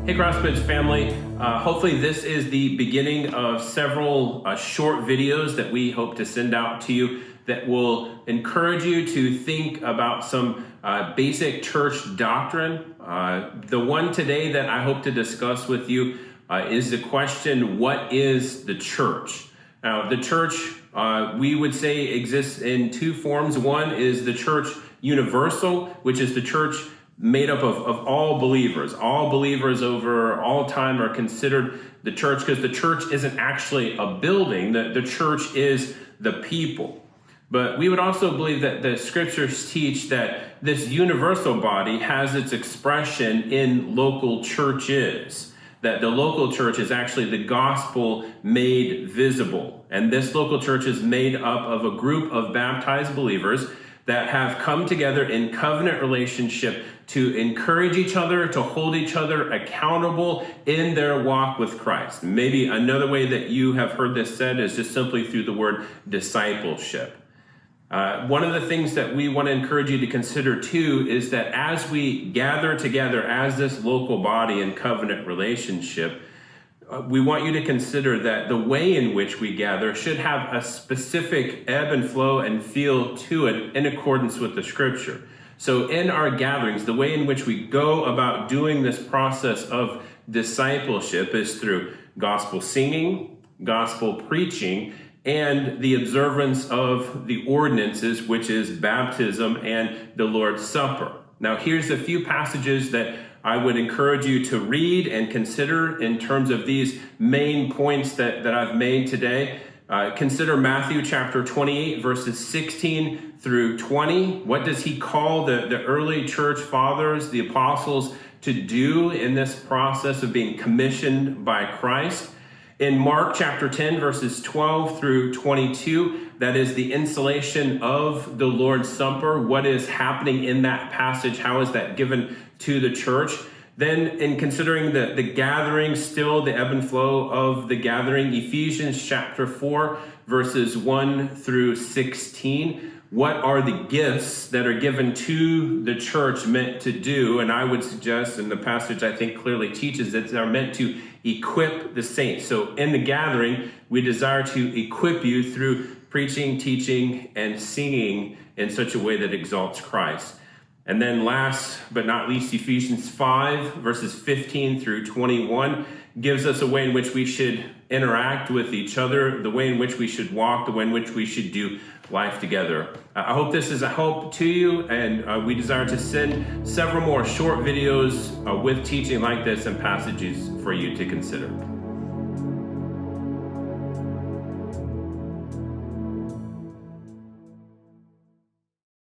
Hey Crossbridge family, hopefully this is the beginning of several short videos that we hope to send out to you that will encourage you to think about some basic church doctrine. The one today that I hope to discuss with you is the question, what is the church? Now, the church, we would say, exists in two forms. One is the church universal, which is the church made up of all believers. All believers over all time are considered the church, because the church isn't actually a building. The church is the people. But we would also believe that the scriptures teach that this universal body has its expression in local churches, that the local church is actually the gospel made visible. And this local church is made up of a group of baptized believers that have come together in covenant relationship to encourage each other, to hold each other accountable in their walk with Christ. Maybe another way that you have heard this said is just simply through the word discipleship. One of the things that we want to encourage you to consider too is that as we gather together as this local body in covenant relationship, we want you to consider that the way in which we gather should have a specific ebb and flow and feel to it in accordance with the scripture. So in our gatherings, the way in which we go about doing this process of discipleship is through gospel singing, gospel preaching, and the observance of the ordinances, which is baptism and the Lord's Supper. Now, here's a few passages that I would encourage you to read and consider in terms of these main points that I've made today. Consider Matthew chapter 28, verses 16 through 20. What does he call the early church fathers, the apostles, to do in this process of being commissioned by Christ? In Mark chapter 10, verses 12 through 22, that is the installation of the Lord's Supper. What is happening in that passage? How is that given to the church? Then in considering the gathering, still the ebb and flow of the gathering, Ephesians chapter 4, verses 1 through 16. What are the gifts that are given to the church meant to do? And I would suggest, and the passage I think clearly teaches that they're meant to equip the saints. So in the gathering, we desire to equip you through preaching, teaching, and singing in such a way that exalts Christ. And then last but not least, Ephesians 5, verses 15 through 21 gives us a way in which we should interact with each other, the way in which we should walk, the way in which we should do life together. I hope this is a help to you, and we desire to send several more short videos with teaching like this and passages for you to consider.